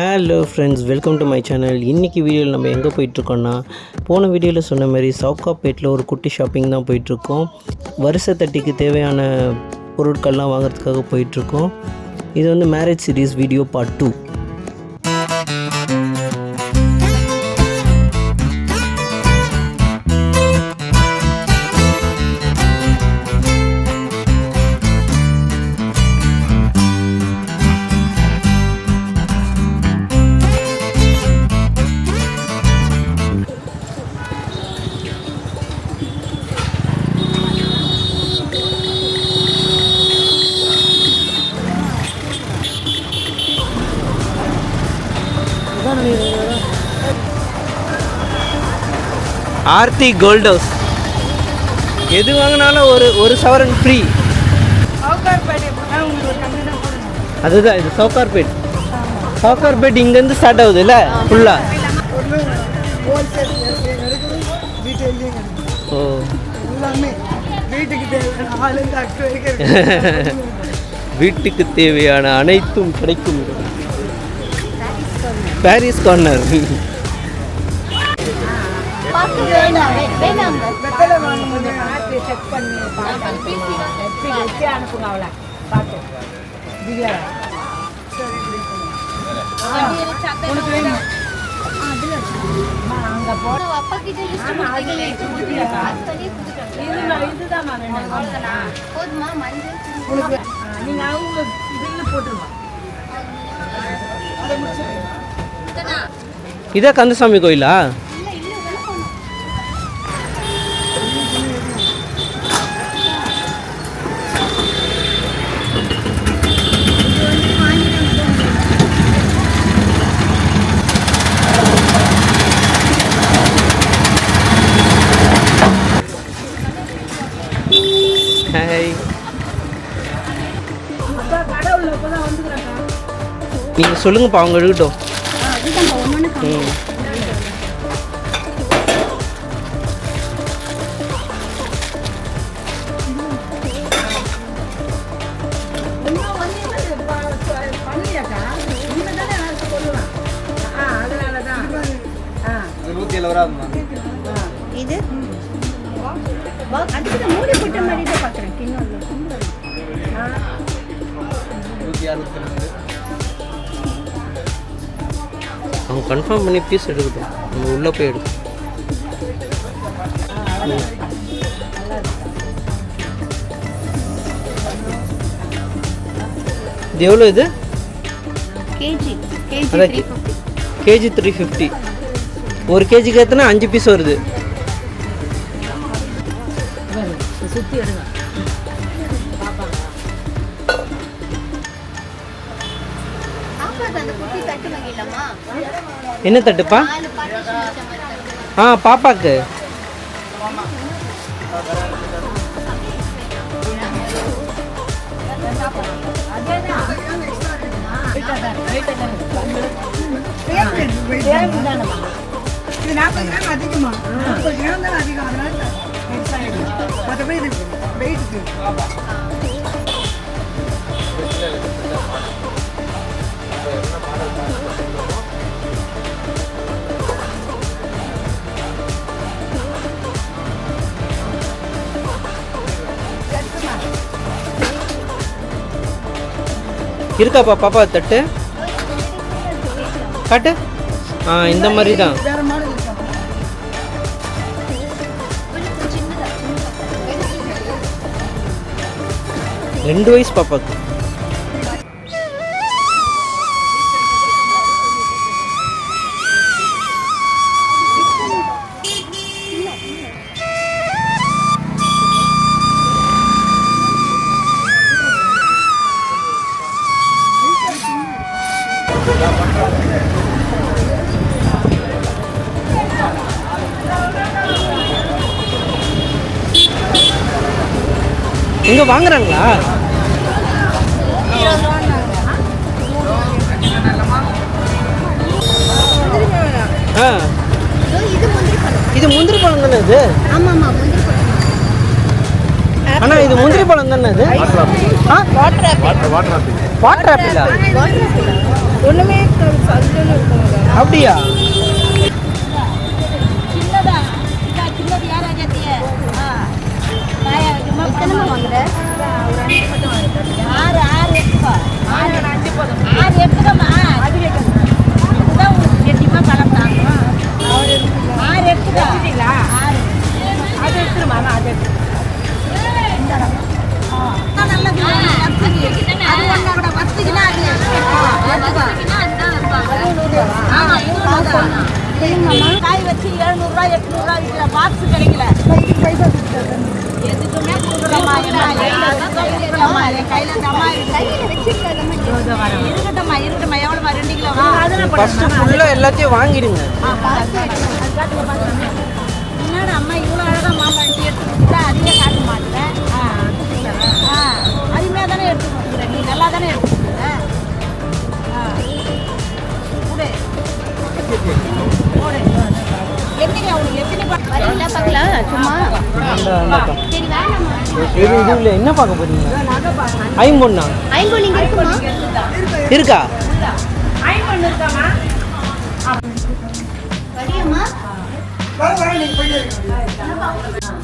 Hello friends, welcome to my channel. இன்றைக்கி வீடியோவில் நம்ம எங்கே போயிட்டுருக்கோன்னா, போன வீடியோவில் சொன்ன மாதிரி சவுகாப்பேட்டில் ஒரு குட்டி ஷாப்பிங் தான் போயிட்டுருக்கோம். வருஷ தட்டிக்கு தேவையான பொருட்கள்லாம் வாங்குறதுக்காக போயிட்டுருக்கோம். இது வந்து marriage series video part 2. Aarthi gold house. எது வாங்கினாலும் ஒரு சவரன் ஃப்ரீ. அதுதான் இது சவுகார்பேட். சவுகார்பேட் இங்கேருந்து ஸ்டார்ட் ஆகுது இல்லை ஃபுல்லாக. ஓ, வீட்டுக்கு தேவையான அனைத்தும் கிடைக்கும். Paris corner. இதா கந்தசாமி கோயிலா? நீங்கள் சொல்லுங்கப்பா, அவங்க எடுக்கட்டும். அவங்க கன்ஃபார்ம் பண்ணி பீஸ் எடுக்கட்டும், நம்ம உள்ளே போய் எடுக்கும். இது எவ்வளோ? இது கேஜி 350. ஒரு கேஜிக்கு எத்தனை 5 பீஸ் வருது. என்ன தட்டுப்பா? பாப்பாக்கு இருக்காப்பா பாப்பா தட்டு காட்டு. இந்த மாதிரி தான். ரெண்டு வயசு பாப்பாக்கு. இங்கே வாங்குறாங்களா? இது முந்திரி பழம் தானே இது? ஆனால் இது முந்திரி பழம் ஐட்டம் தானே அது? வாட்டர் ஆப்பிளா? ஒன்றுமே அப்படியா? காய் வச்சு 700 800 பாக்ஸ் கிடைக்கல. எதுக்குமே கொடுக்கலாமா? கையில இருக்கட்டும்மா எவ்வளோமா 2 கிலோ ஃபர்ஸ்ட் ஃபுல்லாக எல்லாத்தையும் வாங்கிடுங்க. என்னடா அம்மா இவ்வளோ அழகாக மாம்பழம் எடுத்து கொடுத்துட்டா அதிகம் காட்ட மாட்டேன். அதுமே தானே எடுத்து கொடுக்குறேன். நீ நல்லா தானே எடுத்து கொடுக்குற. என்ன பார்க்க போறீங்க? ஐம்பொன்னா இருக்கா?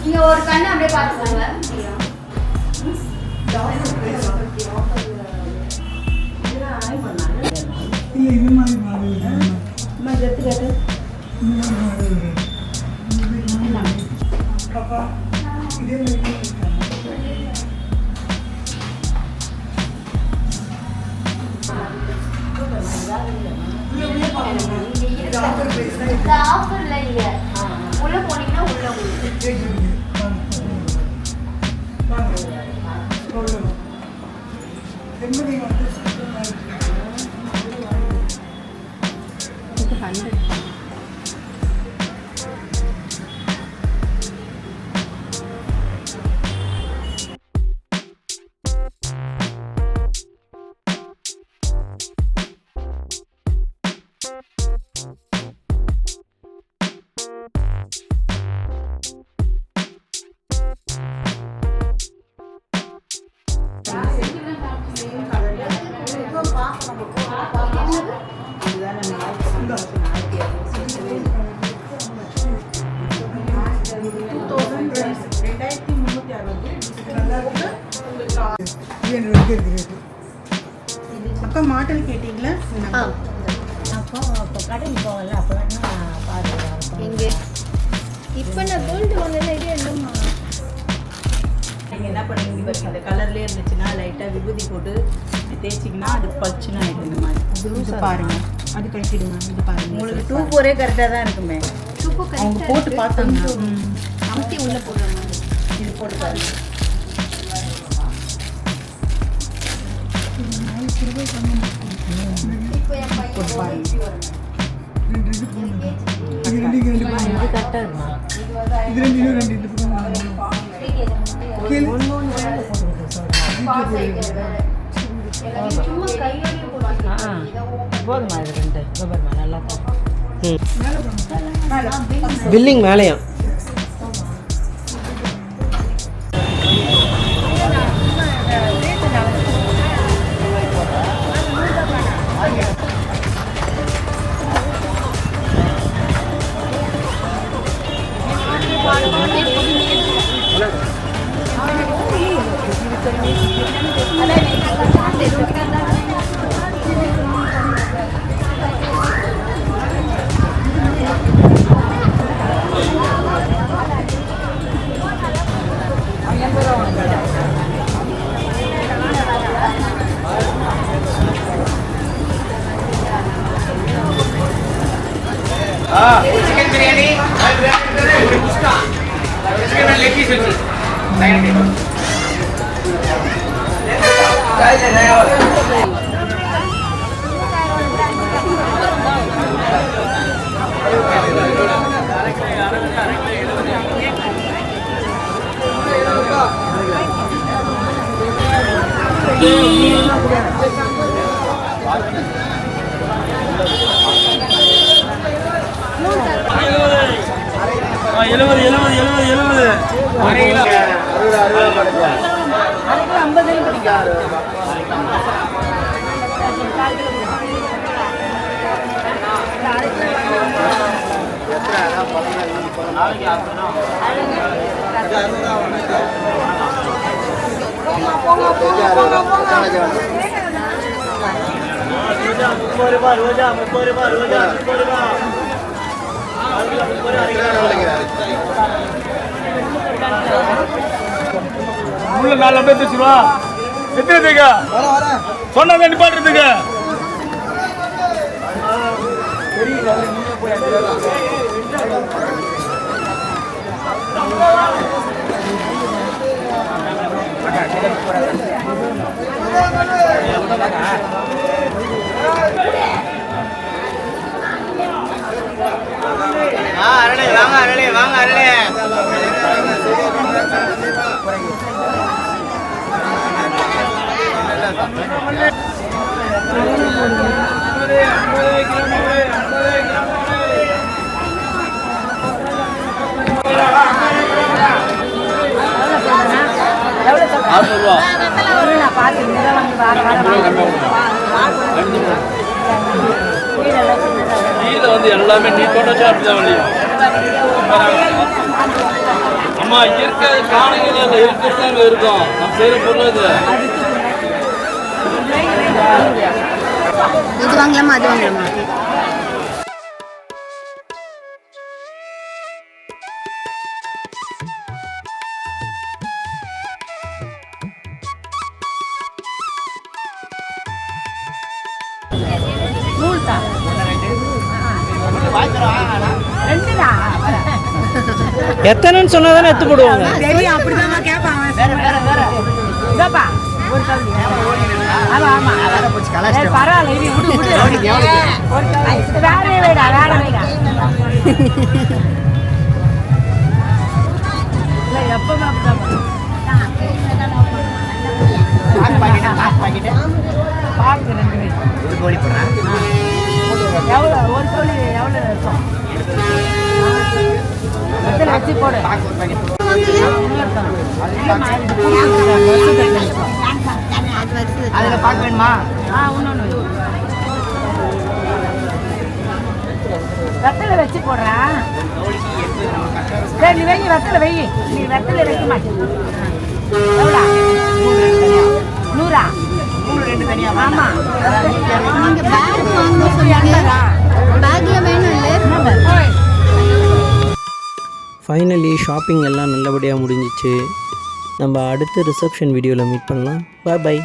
நீங்க ஒரு கண்ணு அப்படியே பார்த்துக்கோங்க. ஆஃபர்ல இல்ல, உள்ள போனீங்கன்னா உள்ள அப்போ மாடல் கேட்டிங்களா? அப்போ கடைக்கு போகல. அப்போ பாருங்க எங்கே இப்போ நான் கோல்டு வாங்கல ஐடியா இல்லைம்மா. நீங்கள் என்ன பண்ணுவீங்க பாருங்க, இந்த கலர்லேயே இருந்துச்சுன்னா லைட்டாக விபூதி போட்டு தேய்ச்சிங்கன்னா அது பச்சுன்னு ஆகிடும். இந்த மாதிரி இது பாருங்கள், அது கட்டிடுங்க. இது பாருங்கள், உங்களுக்கு 2 கரெக்டாக தான் இருக்குமே. அவங்க போட்டு பார்த்தாங்க, அமுத்தி உள்ளே போடுறாங்க. இது போட்டு பாருங்க. இப்போ என் பையன் பாருங்க, இது கரெக்டாக இருக்குமா? சும்மா கையோட போதுமா? இது 2 ரூபாய்மா நல்லா பில்லிங் மேலேயா? Chicken biryani chicken leg piece వచ్చి సైడ్ టేబుల్ எழுபது 60 60 50 பிடிக்கும். உள்ள 4 அப்படியே தச்சுருவா. எத்தனைங்க சொன்னதை நிப்பாட்டுறதுக்கு அரளே வாங்க அரளே வாங்க அரளே வந்து எல்லாமே நீ தோட்டச்சா அப்படிதான் வழியும். அம்மா இயற்கை காணிகள் இருக்கிறதாங்க இருக்கும். நம்ம செய்யற பொருள் இது. இது வாங்கலாமா அது வாங்கலாமா? எத்தனைன்னு சொன்னா தானே எடுத்து போடுவாங்க. தெரியும் அப்படிதான் கேட்பான். இதப்பா ஒரு கவுளி. ஆமா பரவாயில்ல இது விடு விடு. வேற வைடா வேற வைடா. இல்லை எப்பவுமே அப்படிதான் பாக்கு 2 வை. ஒரு கோழி போடுறேன். எவ்வளோ ஒரு கோழி எவ்வளோ இருக்கும்? வச்சு போடு. அதில் பார்க்க வேணுமா? இன்னொன்று வெத்தலை வச்சு போடுறேன். சரி நீ வை வெத்தலை வை. நீ வெத்தலை வைக்க மாட்டேன். எவ்வளோ? 100. 2 தனியா? ஆமாம். நீங்க பேக் வாங்க சொன்னீங்க. பேக்ல வேணும் இல்ல? ஃபைனலி ஷாப்பிங் எல்லாம் நல்லபடியாக முடிஞ்சிச்சு. நம்ம அடுத்த ரிசப்ஷன் வீடியோவில் மீட் பண்ணலாம். பாய் பாய்.